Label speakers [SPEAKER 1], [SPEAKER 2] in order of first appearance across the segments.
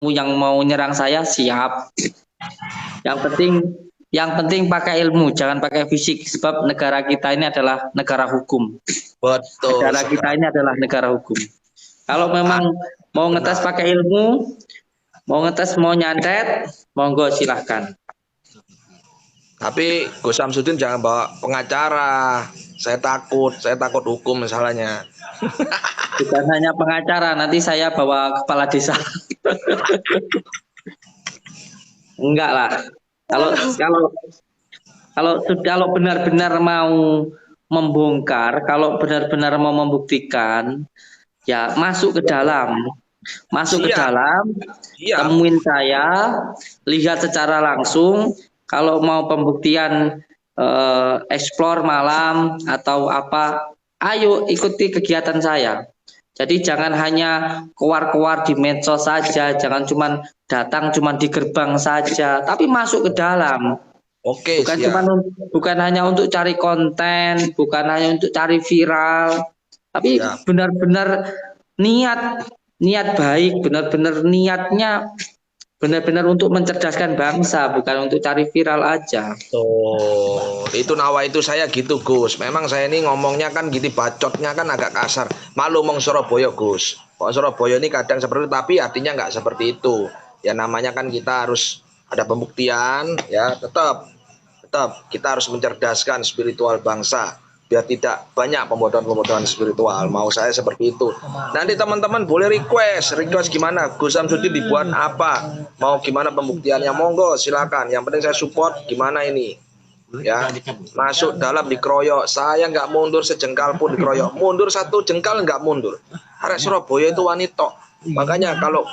[SPEAKER 1] yang mau nyerang saya siap. Yang penting pakai ilmu, jangan pakai fisik sebab negara kita ini adalah negara hukum.
[SPEAKER 2] Betul
[SPEAKER 1] Negara kita
[SPEAKER 2] sekali.
[SPEAKER 1] ini adalah negara hukum. Kalau memang mau ngetes pakai ilmu, mau ngetes mau nyantet, monggo silahkan.
[SPEAKER 2] Tapi Gus Samsudin jangan bawa pengacara. Saya takut hukum misalnya.
[SPEAKER 1] Bukan hanya pengacara, nanti saya bawa kepala desa. Enggak lah. Kalau benar-benar mau membongkar, kalau benar-benar mau membuktikan, ya masuk ke dalam. Masuk ke dalam, temuin saya, lihat secara langsung. Kalau mau pembuktian explore malam atau apa, ayo ikuti kegiatan saya. Jadi jangan hanya keluar-keluar di medsos saja, jangan cuma datang cuma di gerbang saja, tapi masuk ke dalam.
[SPEAKER 2] Oke,
[SPEAKER 1] Bukan hanya untuk cari konten, bukan hanya untuk cari viral, tapi benar-benar niat baik, benar-benar niatnya benar-benar untuk mencerdaskan bangsa, bukan untuk cari viral aja.
[SPEAKER 2] Oh, itu nawa itu saya gitu Gus. Memang saya ini ngomongnya kan gitu, bacotnya kan agak kasar. Malu ngomong Surabaya Gus. Kok Surabaya ini kadang seperti itu, tapi artinya nggak seperti itu. Ya namanya kan kita harus ada pembuktian, ya tetap kita harus mencerdaskan spiritual bangsa biar tidak banyak pembodohan-pembodohan spiritual. Mau saya seperti itu. Nanti teman-teman boleh request gimana Gus Samsudin dibuat apa, mau gimana pembuktiannya, monggo silakan. Yang penting saya support gimana ini. Ya, masuk dalam dikeroyok. Saya nggak mundur sejengkal pun dikeroyok. Mundur satu jengkal nggak mundur. Arek Surabaya itu wanita. Makanya kalau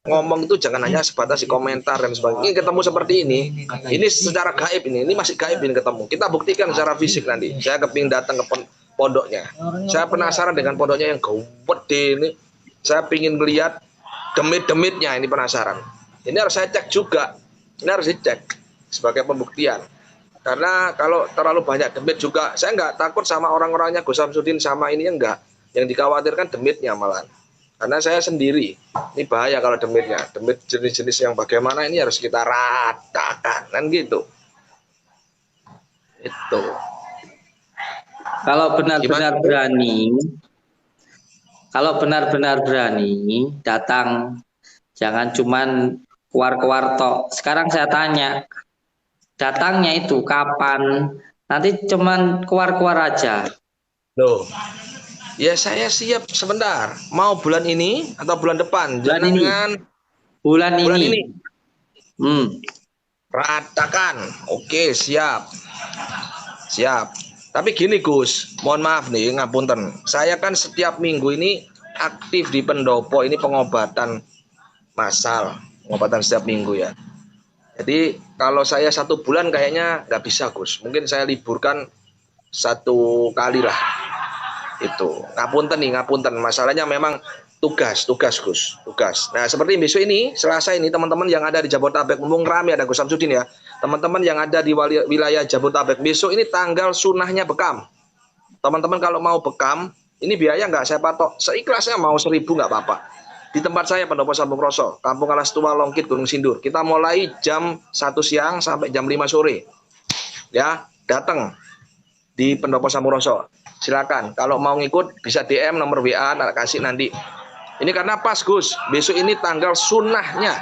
[SPEAKER 2] ngomong itu jangan hanya sebatas di komentar dan sebagainya. Ini ketemu seperti ini secara gaib ini masih gaib ini ketemu. Kita buktikan secara fisik nanti. Saya kepingin datang ke pondoknya. Saya penasaran dengan pondoknya yang gede ini. Saya pingin melihat demit-demitnya, ini penasaran. Ini harus saya cek juga. Ini harus dicek sebagai pembuktian. Karena kalau terlalu banyak demit juga, saya nggak takut sama orang-orangnya Gus Samsudin sama ini enggak. Yang dikhawatirkan demitnya malah. Karena saya sendiri, ini bahaya kalau demitnya. Demit jenis-jenis yang bagaimana ini harus kita ratakan, kan gitu. Itu.
[SPEAKER 1] Kalau benar-benar berani, datang. Jangan cuman keluar-keluar tok. Sekarang saya tanya, datangnya itu kapan? Nanti cuman keluar-keluar aja.
[SPEAKER 2] Loh. Ya saya siap sebentar. Mau bulan ini atau bulan depan?
[SPEAKER 1] Bulan ini.
[SPEAKER 2] Ratakan. Oke, siap. Tapi gini Gus, mohon maaf nih, ngapunten. Saya kan setiap minggu ini aktif di pendopo, ini pengobatan massal, pengobatan setiap minggu ya. Jadi kalau saya 1 bulan kayaknya nggak bisa Gus. Mungkin saya liburkan 1 kali lah. Itu ngapunten, masalahnya memang tugas Gus. Nah seperti besok ini Selasa ini teman-teman yang ada di Jabodetabek, mumpung rame ada Gus Samsudin ya, teman-teman yang ada di wilayah Jabodetabek, besok ini tanggal sunahnya bekam. Teman-teman kalau mau bekam, ini biaya nggak saya patok, seikhlasnya, mau 1.000 nggak apa-apa. Di tempat saya Pendopo Sambung Roso, Kampung Alas Tua, Longkit, Gunung Sindur. Kita mulai jam 1 siang sampai jam 5 sore ya, datang di Pendopo Sambung Roso. Silakan, kalau mau ngikut bisa DM nomor WA, tak kasih nanti. Ini karena pas Gus, besok ini tanggal sunahnya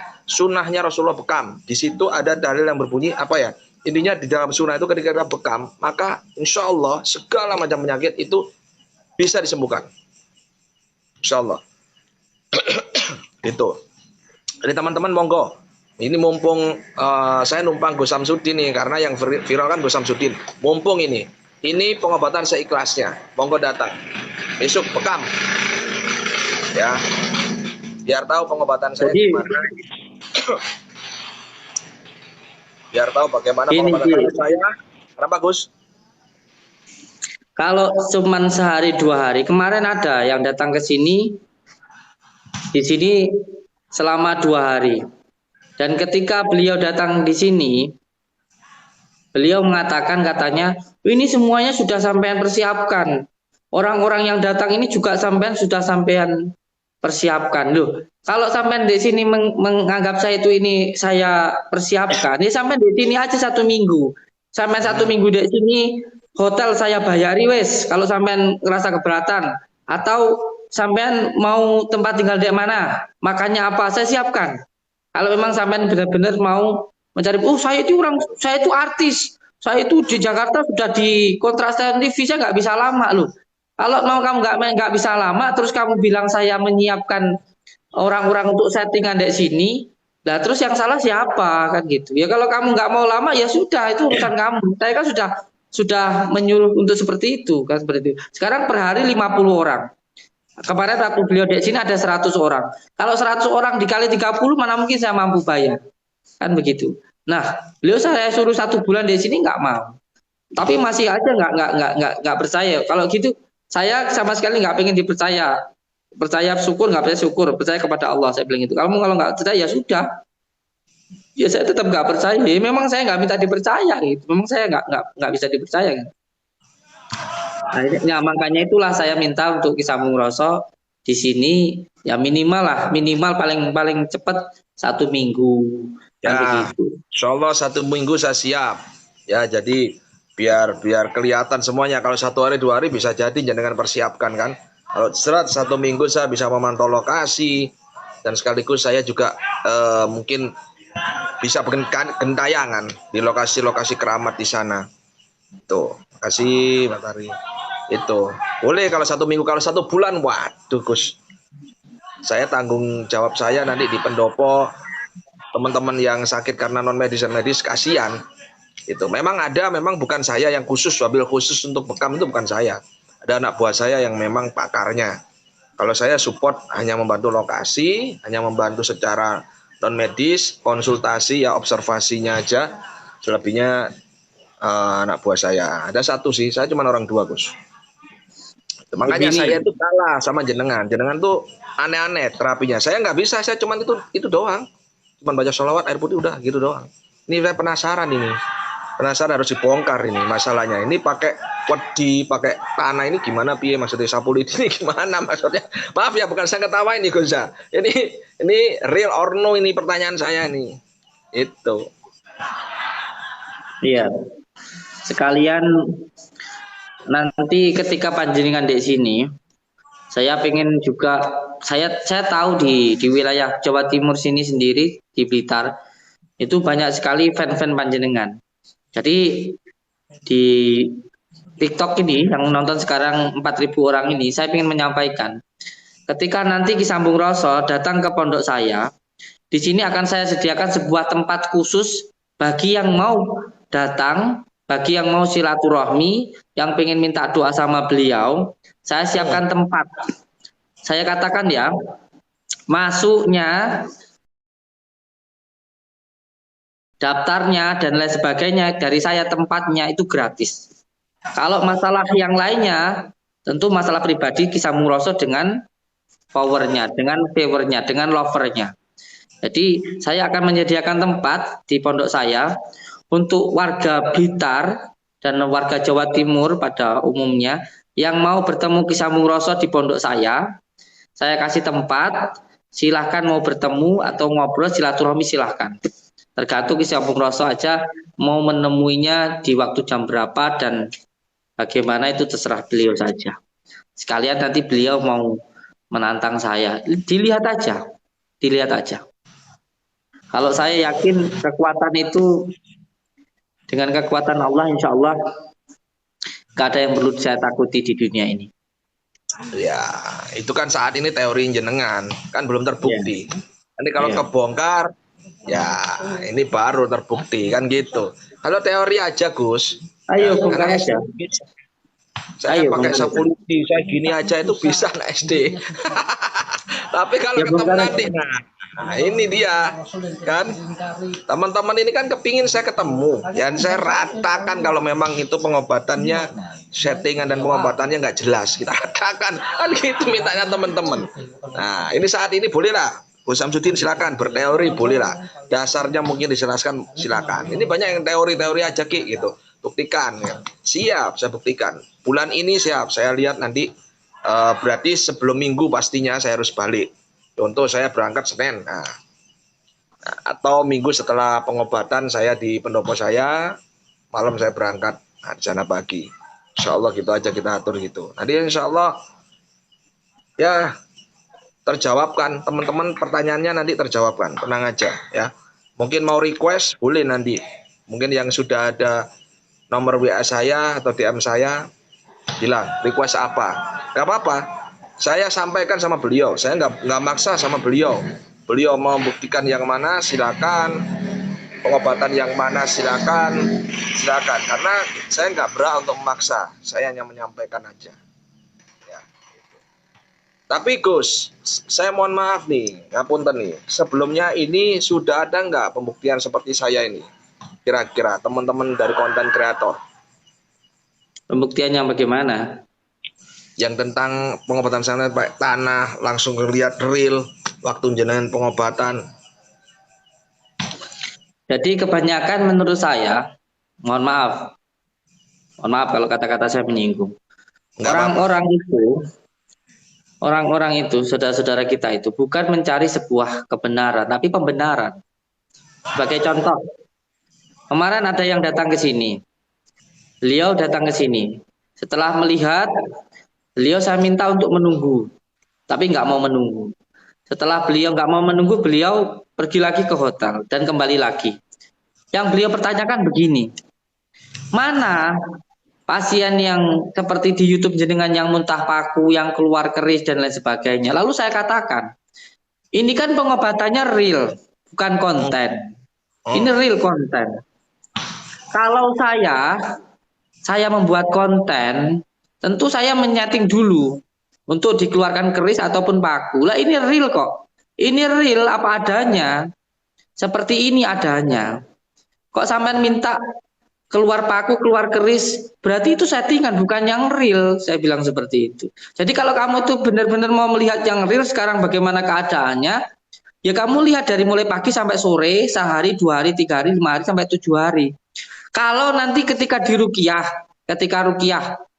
[SPEAKER 2] Rasulullah bekam. Di situ ada dalil yang berbunyi apa ya? Intinya di dalam sunnah itu ketika kita bekam, maka insya Allah segala macam penyakit itu bisa disembuhkan. Insya Allah. Itu. Jadi teman-teman monggo. Ini mumpung saya numpang Gus Samsudin nih, karena yang viral kan Gus Samsudin. Mumpung ini pengobatan seikhlasnya, monggo datang. Besok bekam. Ya. Biar tahu pengobatan saya gimana. Biar tahu bagaimana pengobatan saya. Kenapa Gus?
[SPEAKER 1] Kalau cuman sehari 2 hari, kemarin ada yang datang ke sini, di sini selama 2 hari. Dan ketika beliau datang di sini, beliau mengatakan katanya, ini semuanya sudah sampean persiapkan. Orang-orang yang datang ini juga sudah sampean persiapkan loh. Kalau sampai di sini menganggap saya itu ini saya persiapkan, ya sampai di sini aja 1 minggu. Sampai 1 minggu di sini hotel saya bayari wes. Kalau sampai ngerasa keberatan atau sampean mau tempat tinggal di mana, makanya apa saya siapkan. Kalau memang sampean benar-benar mau mencari, oh saya itu artis, saya itu di Jakarta sudah di kontrak stasiun TV, saya nggak bisa lama loh. Kalau mau kamu nggak bisa lama, terus kamu bilang saya menyiapkan orang-orang untuk settingan di sini, nah terus yang salah siapa kan gitu. Ya kalau kamu nggak mau lama ya sudah itu urusan kamu. Saya kan sudah menyuruh untuk seperti itu kan seperti itu. Sekarang per hari 50 orang. Kemarin waktu beliau di sini ada 100 orang. Kalau 100 orang dikali 30 mana mungkin saya mampu bayar. Kan begitu. Nah, beliau saya suruh 1 bulan di sini nggak mau. Tapi masih aja nggak percaya. Kalau gitu saya sama sekali nggak pengen dipercaya. Percaya syukur, nggak percaya syukur. Percaya kepada Allah, saya bilang itu. Kamu kalau nggak percaya ya sudah. Ya saya tetap nggak percaya. Ya, memang saya nggak minta dipercaya gitu. Memang saya nggak bisa dipercaya gitu. Nah, makanya itulah saya minta untuk Kisah Roso di sini ya minimal paling paling cepat 1 minggu kan
[SPEAKER 2] Ya,
[SPEAKER 1] begitu.
[SPEAKER 2] insya Allah 1 minggu saya siap. Ya, jadi biar kelihatan semuanya. Kalau 1 hari 2 hari bisa jadi jangan persiapkan kan. Kalau 1 minggu saya bisa memantau lokasi dan sekaligus saya juga mungkin bisa bikin gentayangan di lokasi-lokasi keramat di sana. Tuh, kasih Pak Tari. Itu boleh kalau 1 minggu, kalau 1 bulan, waduh Gus. Saya tanggung jawab saya nanti di pendopo teman-teman yang sakit karena non medis dan medis kasihan. Itu memang bukan saya yang khusus wabil khusus untuk bekam, itu bukan saya. Ada anak buah saya yang memang pakarnya. Kalau saya support hanya membantu lokasi, hanya membantu secara non medis, konsultasi ya observasinya aja. Selebihnya anak buah saya. Ada satu sih, saya cuma orang 2 Gus. Makanya saya itu kalah sama jenengan. Jenengan tuh aneh-aneh terapinya. Saya nggak bisa, saya cuma itu doang. Cuma baca sholawat, air putih, udah gitu doang. Ini saya penasaran ini. Penasaran harus dibongkar ini masalahnya. Ini pakai wedi, pakai tanah ini gimana piye maksudnya sapul ini gimana maksudnya? Maaf ya, bukan saya ketawain nih Gus. Ini real or no ini pertanyaan saya nih. Itu.
[SPEAKER 1] Iya. Sekalian nanti ketika panjenengan di sini, saya pengen juga saya tahu di wilayah Jawa Timur sini sendiri di Blitar itu banyak sekali fan-fan panjenengan. Jadi di TikTok ini yang nonton sekarang 4.000 orang ini, saya ingin menyampaikan ketika nanti Ki Sambung Roso datang ke pondok saya, di sini akan saya sediakan sebuah tempat khusus bagi yang mau datang, bagi yang mau silaturahmi, yang pengen minta doa sama beliau, saya siapkan tempat. Saya katakan ya, masuknya, daftarnya dan lain sebagainya dari saya tempatnya itu gratis. Kalau masalah yang lainnya, tentu masalah pribadi Ki Sambung Roso dengan powernya, dengan favornya, dengan lovernya. Jadi saya akan menyediakan tempat di pondok saya untuk warga Blitar dan warga Jawa Timur pada umumnya yang mau bertemu Ki Sambung Roso di pondok saya kasih tempat, silahkan mau bertemu atau ngobrol silaturahmi silahkan. Tergantung Ki Sambung Roso aja mau menemuinya di waktu jam berapa dan bagaimana itu terserah beliau saja. Sekalian nanti beliau mau menantang saya, dilihat aja. Kalau saya yakin kekuatan itu dengan kekuatan Allah, insya Allah gak ada yang perlu saya takuti di dunia ini.
[SPEAKER 2] Ya, itu kan saat ini teori jenengan, kan belum terbukti. Nanti kalau kebongkar, ya ini baru terbukti kan gitu. Kalau teori aja Gus,
[SPEAKER 1] ayo bongkar aja.
[SPEAKER 2] Saya pakai sapulidi, saya gini aja itu bisa anak SD. Tapi kalau ketemu nanti, nah ini dia kan teman-teman ini kan kepingin saya ketemu dan saya ratakan kalau memang itu pengobatannya settingan dan pengobatannya nggak jelas kita ratakan kan gitu mintanya teman-teman. Nah ini saat ini boleh lah Gus Samsudin silakan berteori boleh lah, dasarnya mungkin dijelaskan silakan. Ini banyak yang teori-teori aja Ki gitu, buktikan ya. Siap saya buktikan bulan ini siap saya lihat nanti berarti sebelum Minggu pastinya saya harus balik. Contoh saya berangkat Senin, atau Minggu setelah pengobatan saya di pendopo saya, malam saya berangkat di sana pagi. Insya Allah gitu aja kita atur gitu. Nanti insya Allah ya terjawabkan teman-teman, pertanyaannya nanti terjawabkan, tenang aja ya. Mungkin mau request boleh nanti, mungkin yang sudah ada nomor WA saya atau DM saya bilang request apa, nggak apa-apa, saya sampaikan sama beliau, saya nggak maksa sama beliau. Beliau mau membuktikan yang mana silakan, pengobatan yang mana silakan, karena saya nggak berhak untuk memaksa, saya hanya menyampaikan aja. Tapi Gus, saya mohon maaf nih, ngapunten nih. Sebelumnya ini sudah ada nggak pembuktian seperti saya ini? Kira-kira teman-teman dari konten kreator.
[SPEAKER 1] Pembuktiannya bagaimana?
[SPEAKER 2] Yang tentang pengobatan sana pakai tanah, langsung lihat real waktu jenengan pengobatan.
[SPEAKER 1] Jadi kebanyakan menurut saya, mohon maaf kalau kata-kata saya menyinggung. Orang-orang itu, saudara-saudara kita itu bukan mencari sebuah kebenaran, tapi pembenaran. Sebagai contoh, kemarin ada yang datang ke sini. Beliau datang ke sini. Setelah melihat, beliau saya minta untuk menunggu, tapi nggak mau menunggu. Setelah beliau nggak mau menunggu, beliau pergi lagi ke hotel dan kembali lagi. Yang beliau pertanyakan begini, mana pasien yang seperti di YouTube jenengan yang muntah paku, yang keluar keris dan lain sebagainya. Lalu saya katakan, ini kan pengobatannya real, bukan konten. Ini real konten. Kalau saya membuat konten, tentu saya menyeting dulu untuk dikeluarkan keris ataupun paku. Lah ini real kok. Ini real apa adanya. Seperti ini adanya. Kok sampean minta keluar paku, keluar keris, berarti itu settingan, bukan yang real. Saya bilang seperti itu. Jadi kalau kamu tuh benar-benar mau melihat yang real sekarang bagaimana keadaannya, ya kamu lihat dari mulai pagi sampai sore, sehari, 2 hari, 3 hari, 5 hari, sampai 7 hari. Kalau nanti ketika ruqyah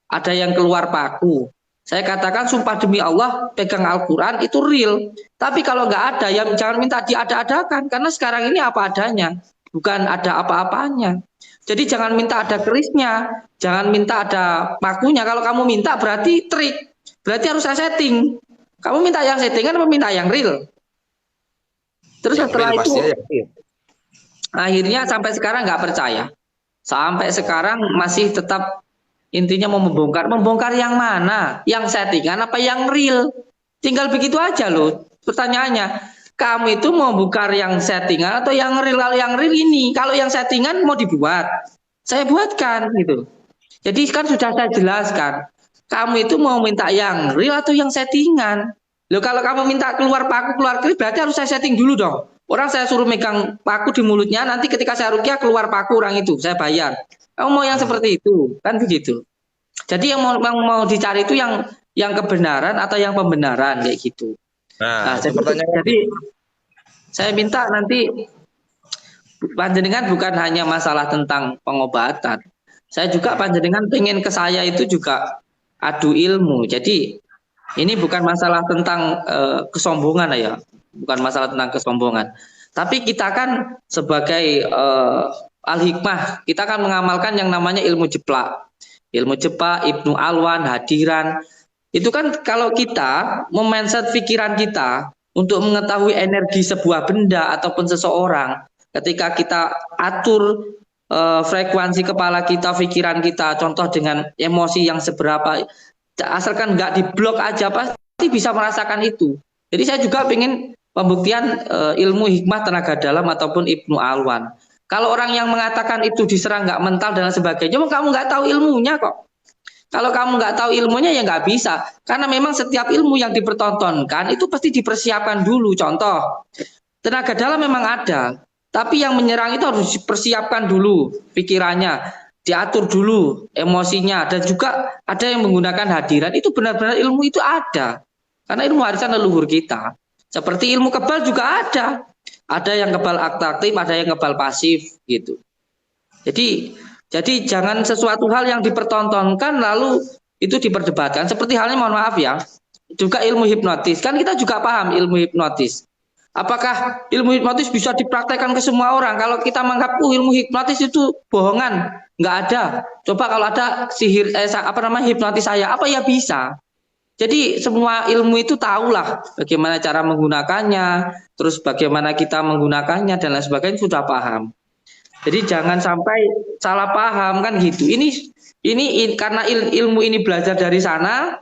[SPEAKER 1] ada yang keluar paku, saya katakan sumpah demi Allah, pegang Al-Quran itu real. Tapi kalau nggak ada, ya jangan minta diada-adakan, karena sekarang ini apa adanya, bukan ada apa-apanya. Jadi jangan minta ada kerisnya, jangan minta ada pakunya. Kalau kamu minta berarti trik, berarti harus saya setting. Kamu minta yang settingan atau minta yang real? Terus yang setelah itu, akhirnya sampai sekarang nggak percaya. Sampai sekarang masih tetap intinya mau membongkar. Membongkar yang mana? Yang settingan apa yang real? Tinggal begitu aja loh pertanyaannya. Kamu itu mau bongkar yang settingan atau yang real? Kalau yang real ini, kalau yang settingan mau dibuat, saya buatkan gitu. Jadi kan sudah saya jelaskan. Kamu itu mau minta yang real atau yang settingan? Loh kalau kamu minta keluar paku, keluar keris, berarti harus saya setting dulu dong. Orang saya suruh megang paku di mulutnya, nanti ketika saya ruqyah keluar paku orang itu, saya bayar. Kamu mau yang seperti itu, kan begitu. Jadi yang mau dicari itu yang kebenaran atau yang pembenaran kayak gitu. Nah, jadi saya minta nanti panjenengan bukan hanya masalah tentang pengobatan. Saya juga panjenengan pengen ke saya itu juga adu ilmu. Jadi ini bukan masalah tentang kesombongan ya, bukan masalah tentang kesombongan. Tapi kita kan sebagai al-hikmah, kita kan mengamalkan yang namanya ilmu jeplak. Ilmu jeplak, Ibnu Alwan, hadiran. Itu kan kalau kita memindset pikiran kita untuk mengetahui energi sebuah benda ataupun seseorang, ketika kita atur frekuensi kepala kita, pikiran kita, contoh dengan emosi yang seberapa, asalkan nggak diblok aja pasti bisa merasakan itu. Jadi saya juga ingin pembuktian ilmu hikmah tenaga dalam ataupun Ibnu Alwan. Kalau orang yang mengatakan itu diserang nggak mental dan sebagainya, kamu nggak tahu ilmunya kok. Kalau kamu nggak tahu ilmunya ya nggak bisa. Karena memang setiap ilmu yang dipertontonkan itu pasti dipersiapkan dulu. Contoh, tenaga dalam memang ada, tapi yang menyerang itu harus dipersiapkan dulu pikirannya, diatur dulu emosinya, dan juga ada yang menggunakan hadirat. Itu benar-benar ilmu itu ada. Karena ilmu warisan leluhur kita. Seperti ilmu kebal juga ada. Ada yang kebal aktif, ada yang kebal pasif gitu. Jadi jangan sesuatu hal yang dipertontonkan lalu itu diperdebatkan. Seperti halnya, mohon maaf ya, juga ilmu hipnotis. Kan kita juga paham ilmu hipnotis. Apakah ilmu hipnotis bisa dipraktekkan ke semua orang? Kalau kita menganggap ilmu hipnotis itu bohongan, nggak ada. Coba kalau ada sihir, hipnotis saya, apa ya bisa? Jadi semua ilmu itu tahulah bagaimana cara menggunakannya, terus bagaimana kita menggunakannya dan lain sebagainya sudah paham. Jadi jangan sampai salah paham kan gitu. Ini karena ilmu ini belajar dari sana,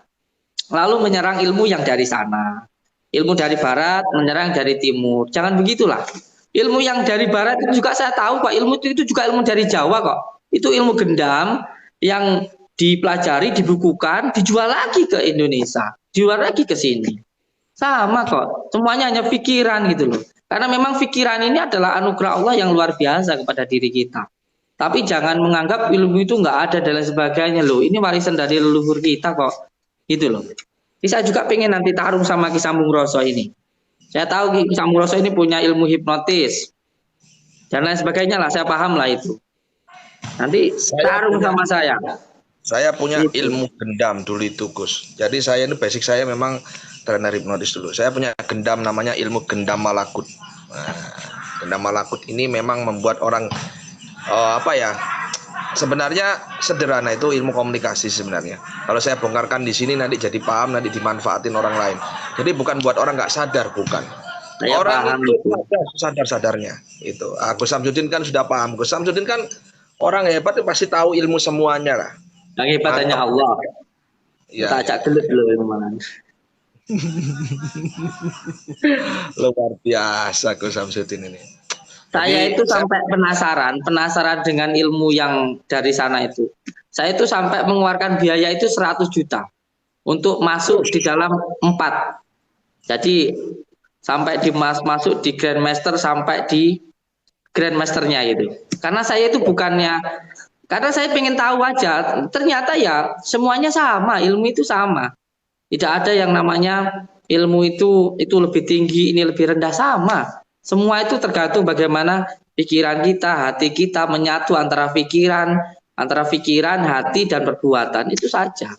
[SPEAKER 1] lalu menyerang ilmu yang dari sana. Ilmu dari barat menyerang dari timur. Jangan begitulah. Ilmu yang dari barat itu juga saya tahu Pak. Ilmu itu juga ilmu dari Jawa kok. Itu ilmu gendam yang dipelajari, dibukukan, dijual lagi ke Indonesia, dijual lagi ke sini. Sama kok. Semuanya hanya pikiran gitu loh. Karena memang pikiran ini adalah anugerah Allah yang luar biasa kepada diri kita. Tapi jangan menganggap ilmu itu nggak ada dan lain sebagainya loh. Ini warisan dari leluhur kita kok. Gitu loh. Saya juga pengen nanti tarung sama Ki Sambung Roso ini. Saya tahu Ki Sambung Roso ini punya ilmu hipnotis dan lain sebagainya lah. Saya paham lah itu. Nanti tarung sama saya.
[SPEAKER 2] Saya punya ilmu gendam dulu itu Gus. Jadi saya ini basic saya memang trainer hipnotis dulu. Saya punya gendam namanya ilmu gendam malakut. Nah, gendam malakut ini memang membuat orang sebenarnya sederhana, itu ilmu komunikasi sebenarnya. Kalau saya bongkarkan di sini nanti jadi paham, nanti dimanfaatin orang lain. Jadi bukan buat orang nggak sadar, bukan. Orang itu sadar-sadarnya itu. Gus Samsudin kan sudah paham. Gus Samsudin kan orang hebat, pasti tahu ilmu semuanya lah.
[SPEAKER 1] Yang hebat hanya Allah. Ya, kita acak gelut dulu mana.
[SPEAKER 2] Luar biasa Gus Samsudin ini.
[SPEAKER 1] Saya itu sampai penasaran dengan ilmu yang dari sana itu. Saya itu sampai mengeluarkan biaya itu 100 juta untuk masuk di dalam 4. Jadi sampai masuk di Grandmaster sampai di Grandmasternya itu. Karena saya itu karena saya pengen tahu aja, ternyata ya semuanya sama, ilmu itu sama. Tidak ada yang namanya ilmu itu lebih tinggi, ini lebih rendah, sama. Semua itu tergantung bagaimana pikiran kita, hati kita menyatu antara pikiran, hati dan perbuatan, itu saja.